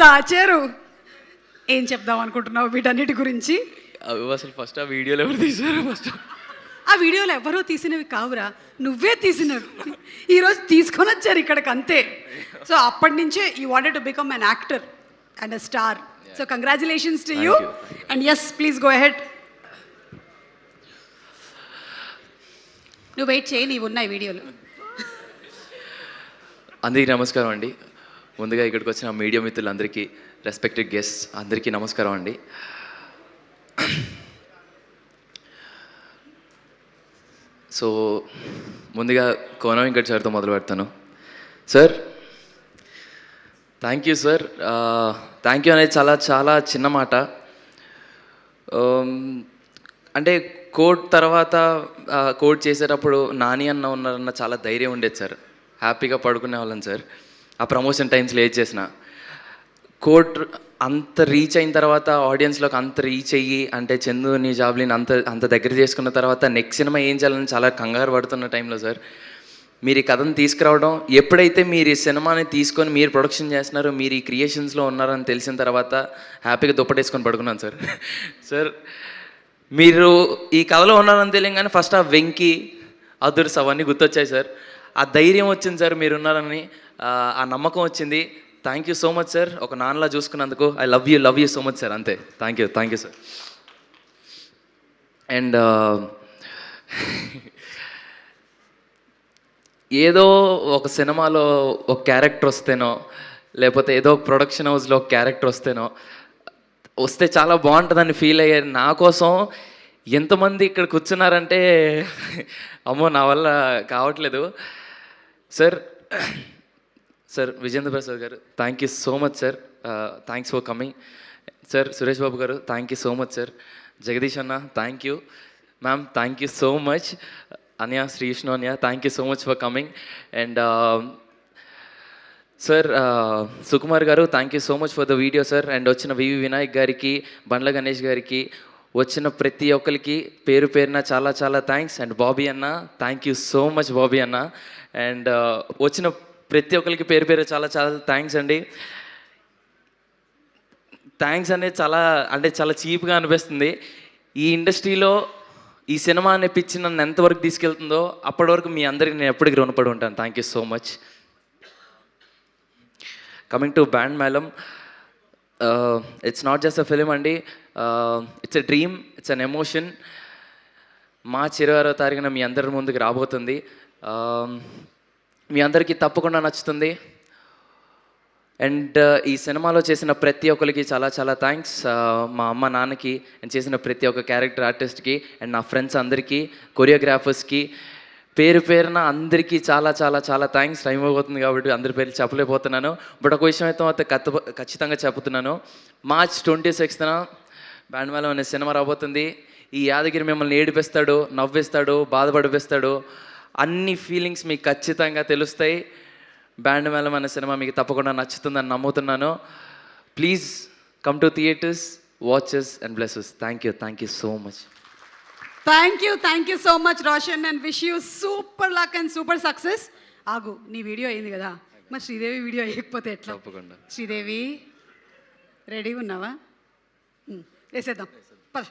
తాచారు. ఏం చెప్దాం అనుకుంటున్నావు వీటన్నిటి గురించి? అవి అసలు ఫస్ట్ ఆ వీడియోలు ఎవరు తీశారు? ఫస్ట్ ఆ వీడియోలు ఎవరో తీసినవి కావురా, నువ్వే తీసినవి. ఈరోజు తీసుకొని వచ్చారు ఇక్కడికి, అంతే. సో అప్పటి నుంచే you wanted to become an actor and a star. So congratulations to you. And yes, please go ahead. నువ్వు వెయిట్ చేయి, నీవు ఉన్నాయి వీడియోలు. అందరికీ నమస్కారం అండి. ముందుగా ఇక్కడికి వచ్చిన మీడియా మిత్రులందరికీ, రెస్పెక్టెడ్ గెస్ట్స్ అందరికీ నమస్కారం అండి. సో ముందుగా కోన వెంకట్ సార్తో మొదలు పెడతాను. Sir, thank you sir. Thank you అనేది చాలా చాలా చిన్న మాట. అంటే కోడ్ తర్వాత కోడ్ చేసేటప్పుడు నాని అన్న ఉన్నారన్న చాలా ధైర్యం ఉండేది సార్. హ్యాపీగా పడుకునే వాళ్ళం సార్. ఆ ప్రమోషన్ టైమ్స్ లేట్ చేసిన కోడ్ అంత రీచ్ అయిన తర్వాత, ఆడియన్స్లోకి అంత రీచ్ అయ్యి, అంటే చందుని జాబ్లీని అంత దగ్గర చేసుకున్న తర్వాత నెక్స్ట్ సినిమా ఏం చేయాలని చాలా కంగారు పడుతున్న టైంలో సార్ మీరు ఈ కథను తీసుకురావడం, ఎప్పుడైతే మీరు ఈ సినిమాని తీసుకొని మీరు ప్రొడక్షన్ చేస్తున్నారో, మీరు ఈ క్రియేషన్స్లో ఉన్నారని తెలిసిన తర్వాత హ్యాపీగా దుప్పటేసుకొని పడుకున్నాను సార్. సార్, మీరు ఈ కథలో ఉన్నారని తెలియగానే ఫస్ట్ ఆ వెంకీ, అదుర్స్ అవన్నీ గుర్తొచ్చాయి సార్. ఆ ధైర్యం వచ్చింది సార్, మీరున్నారని ఆ నమ్మకం వచ్చింది. Thank you so much sir. ఒక నాన్నలా చూసుకున్నందుకు I love you so much sir. అంతే. Thank you sir. అండ్ ఏదో ఒక సినిమాలో ఒక క్యారెక్టర్ వస్తేనో, లేకపోతే ఏదో ప్రొడక్షన్ హౌస్లో ఒక క్యారెక్టర్ వస్తే చాలా బాగుంటుందని ఫీల్ అయ్యారు. నా కోసం ఎంతమంది ఇక్కడ కూర్చున్నారంటే అమ్మో నా వల్ల కావట్లేదు sir. Sir Vijendra Prasad garu, thank you so much sir. Thanks for coming sir. Suresh Babu garu, thank you so much sir. Jagadish అన్న, thank you. Ma'am, thank you so much. Anya, Sree Vishnu Anya, thank you so much for coming. And sir Sukumar garu, thank you so much for the video sir. And వచ్చిన వివి వినాయక్ గారికి, బండ్ల గణేష్ గారికి, వచ్చిన ప్రతి ఒక్కరికి పేరు పేరున చాలా చాలా థ్యాంక్స్. అండ్ బాబీ అన్న, thank you so much Bobby అన్న. అండ్ వచ్చిన ప్రతి ఒక్కరికి పేరు పేరు చాలా చాలా థ్యాంక్స్ అండి. థ్యాంక్స్ అనేది చాలా చీప్గా అనిపిస్తుంది. ఈ ఇండస్ట్రీలో ఈ సినిమా అనే పిచ్చి నన్ను ఎంతవరకు తీసుకెళ్తుందో అప్పటి వరకు మీ అందరికీ నేను ఎప్పటికీ రుణపడి ఉంటాను. Thank you so much. Coming to Band Melam, it's not just a film అండి, it's a dream, it's an emotion. March 26వ తారీఖున మీ అందరి ముందుకు రాబోతుంది. మీ అందరికీ తప్పకుండా నచ్చుతుంది. అండ్ ఈ సినిమాలో చేసిన ప్రతి ఒక్కరికి చాలా చాలా థ్యాంక్స్. మా అమ్మ నాన్నకి, అండ్ చేసిన ప్రతి ఒక్క క్యారెక్టర్ ఆర్టిస్ట్కి, అండ్ నా ఫ్రెండ్స్ అందరికీ, కొరియోగ్రాఫర్స్కి, పేరు పేరున అందరికీ చాలా చాలా చాలా థ్యాంక్స్. టైం అయిపోతుంది కాబట్టి అందరి పేర్లు చెప్పలేకపోతున్నాను. బట్ ఒక విషయం అయితే ఖచ్చితంగా చెప్తున్నాను. మార్చ్ 26న బ్యాండ్ మేళం అనే సినిమా రాబోతుంది. ఈ యాదగిరి మిమ్మల్ని ఏడిపిస్తాడు, నవ్విస్తాడు, బాధపడిపిస్తాడు. అన్ని ఫీలింగ్స్ మీకు ఖచ్చితంగా తెలుస్తాయి. బ్యాండ్ మేళం అనే సినిమా మీకు తప్పకుండా నచ్చుతుందని నమ్ముతున్నాను. Please come to theatres, watches and blesses. Thank you so much. Thank you so much Roshan, and wish you super luck and super success. ఆగు, నీ వీడియో అయింది కదా, మరి శ్రీదేవి వీడియో వేయకపోతే ఎట్లా? తప్పకుండా. శ్రీదేవి రెడీగా ఉన్నావా? వేసేద్దాం పద.